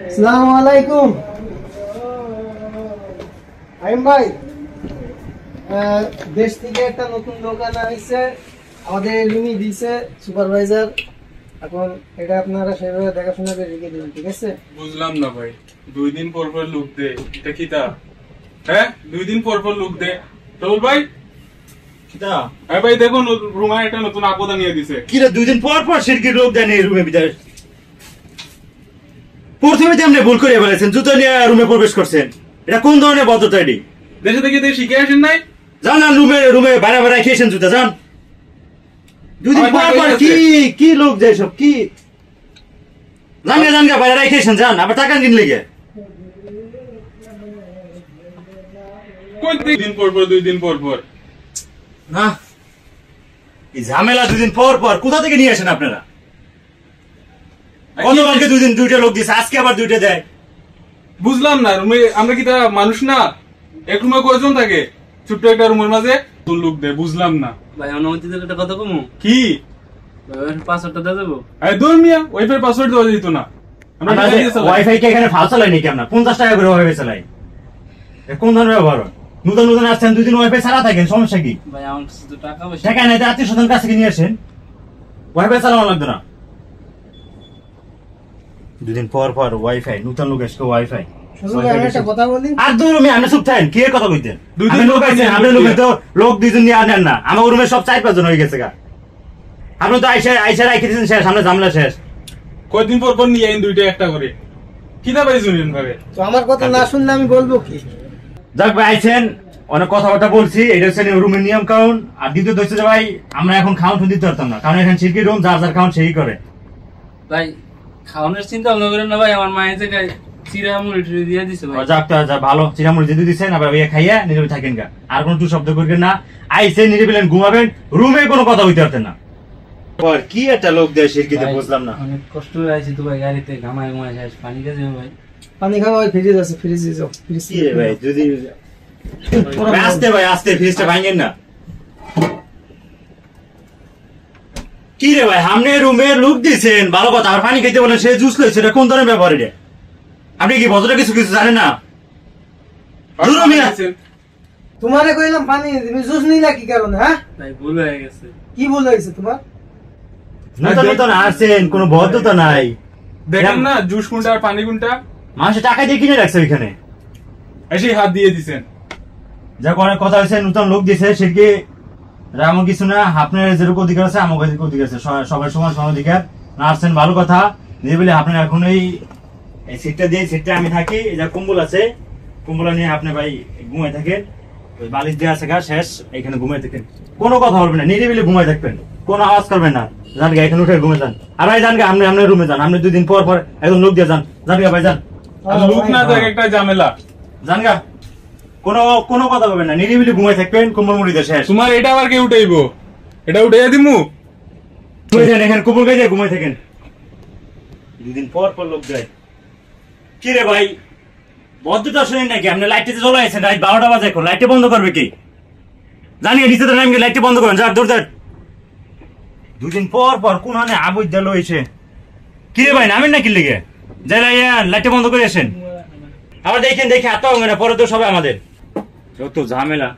আসসালামু আলাইকুম আইম ভাই, দেশ থেকে একটা নতুন দোকান আইছে, আমাদের রুমি দিছে সুপারভাইজার। এখন এটা আপনারা সেভাবে দেখাশোনা করে রেখে দিবেন, ঠিক আছে? বুঝলাম না ভাই, 2 দিন পর পর লুক দে, এটা কি তা? হ্যাঁ, 2 দিন পর পর লুক দে। চল ভাই, কিটা? হ্যাঁ ভাই, দেখুন রুমা একটা নতুন আপদা নিয়ে দিছে। কিরে 2 দিন পর পর সিরকি লোক দেন এই রুমে ভিতরে? প্রথমে তেমনি ভুল করে বলেছেন, জুতো নিয়ে রুমে প্রবেশ করছেন। এটা কোন ধরনের ভদ্রতা? এটি দেশে থেকে শিখে আসেন নাই? যান না, রুমে বাইরে বাইরে খেয়েছেন জুতা, যান। 2 দিন পর পর কি লোক যায় সব? কি জানগা বাইরে রেখেছেন, যান। আবার টাকা কিনলে গে কোন 2 দিন পর পর 2 দিন পর পর না, এই ঝামেলা 2 দিন পর পর কোথা থেকে নিয়ে আসেন আপনারা? গতকালকে 2 দিন 2টা লোক দিয়েছে, আজকে আবার 2টা দেয়। বুঝলাম না, রুমে আমরা কি তা মানুষ না? এক রুমে কয়জন থাকে? ছোট্ট একটা রুমের মাঝে তোর লোক দে, বুঝলাম না ভাই। অনুমতি দিলে একটা কথা কমু কি? পাসওয়ার্ডটা দিয়ে দেবো? আরে দূর মিয়া, ওয়াইফাই পাসওয়ার্ড দেওয়া যেত না? ওয়াইফাই কে এখানে ফাল চালাই নাকি? আমরা 50 টাকা করে ওয়াইফাই চালাই। কোন ধরনের ব্যবহার? নতুন নতুন আসছেন, 2 দিন ওয়াইফাই ছাড়া থাকেন, সমস্যা কি? ভাই আমার কাছে তো টাকা পয়সা টাকা নাই, আত্মীয় স্বজন কাছ থেকে নিয়ে আসেন, ওয়াইফাই চালানো লাগবে না। 2 দিন পর পর ওয়াইফাই, নতুন লোক এসে ওয়াইফাই। কথা বলি আর দূর আমি আপনি চুপ থাকেন, কি এর কথা কইতেন? 2 দিন লোক আইছেন, আপনি লোক তো লোক 2 জন নিয়ে আনেন না। আমার রুমে সব 4-5 জন হয়ে গেছে গা। আপনি তো আইসা রাখি দিয়েছেন, শেষ, আমরা ঝামেলা শেষ। কয়দিন পর পর নিয়ে আইন 2টা একটা করে, কি দা ভাই শুনেন ভাবে? তো আমার কথা না শুনলে আমি বলবো কি? যাক ভাই, আইছেন, অনেক কথাবার্তা বলছি, এটা হচ্ছে রুমের নিয়ম কানুন। আর দ্বিতীয়ত হচ্ছে যে ভাই, আমরা এখন খাওয়ান দিতে পারতাম না, কারণ এখানে সিরকি রুম, যার যার খাওয়ান সেই করে। ভাই খাওয়ানোর চিন্তা ভাবনা করেন না ভাই। আমার মায়ের জায়গায় চিরা মুড়ি টুড়ি দিয়ে দিছে ভাই। যাক তো যা ভালো, চিরামুড়ি দিয়ে দিচ্ছেন, আবার ইয়ে খাইয়া নিরবে থাকেন গা। আর কোনো টু শব্দ করবেন না, আইসেন নিরিবিলেন, ঘুমাবেন, রুমে কোনো কথা হইতে পারতেন না। কি একটা লোক দেয় সিরকিতে, বুঝলাম না। অনেক কষ্ট হয়ে আইছি তো ভাই, গাড়িতে ঘামায় শেষ। পানি খেয়ে যাবো ভাই। পানি খাওয়া ওই ফ্রিজ আছে, ফ্রিজে যাও। কি রে ভাই, যদি আস্তে ভাই আস্তে, ফ্রিজটা ভাঙেন না। কি রে ভাই, আপনি রুমে লুক দিয়েছেন, ভালো কথা, আর পানি খেতে বলেন, সে জুস লইছে, এটা কোন ধরনের ব্যবহার? এটা আপনি কি ভদ্র কিছু কিছু জানেন না? তোমারে কইলাম পানি, তুমি জুস নিলা কি কারণে? হ্যাঁ ভাই ভুল হয়ে গেছে। কি ভুল হয়েছে তোমার? নতুন নতুন আসছেন, কোনো ভদ্রতা নাই। দেখেন না জুস কোনটা আর পানি কোনটা? মানুষের টাকা দিয়ে কিনে রাখছে ওইখানে, এসে হাত দিয়ে দিছেন। যা অনেক কথা হয়েছে, নতুন লোক দিয়েছে সিরকি, এমন কিছু না। আপনার যেরকম অধিকার আছে, আমার অধিকার আছে, সবার সমান সমান অধিকার। না আসছেন ভালো কথা, দিয়ে বলে আপনার এখন এই সিটটা দিয়ে, সিটটা আমি থাকি, এই যা কম্বল আছে, কম্বল নিয়ে আপনি ভাই ঘুমাই থাকেন, ওই বালিশ দেওয়া আছে গা, শেষ, এখানে ঘুমাই থাকেন, কোনো কথা বলবেন না, নিরিবিলি ঘুমাই থাকবেন, কোনো আওয়াজ করবেন না। জান গা, এখানে উঠে ঘুমে যান। আর ভাই জান গা, আপনি আপনার রুমে যান, আপনি 2 দিন পর পর একদম লোক দিয়ে যান। জান গা ভাই, যান। লোক না দেখ একটা ঝামেলা। জান গা, কোনো কথা বলবেন না, নিরিবিলি ঘুমাই থাকবেন, কম্বল মুড়ি দিয়ে শেষ। তোমার এটা আবার কে উঠাইবো? এটা উঠাইয়া দিমু? এখানে কম্বল গায়ে ঘুমাই থাকেন, 2 দিন পর পর লোক যায়। কি রে ভাই, ভদ্রতা শুনেন নাকি? আপনি লাইটটা জ্বলাইছেন, রাত 12টা বাজে, এখন লাইটটা বন্ধ করবে কি? জানি নিচে তো নামে লাইটটা বন্ধ করেন, যার দৌড় যান। 2 দিন পর পর কোন হানে আবুজ দিল হয়েছে। কি রে ভাই, নামেন না কি লেগে? যাই লাইটটা বন্ধ করে আসেন। আবার দেখেন, দেখে এত হবে না, পরে তো সবাই আমাদের যত ঝামেলা।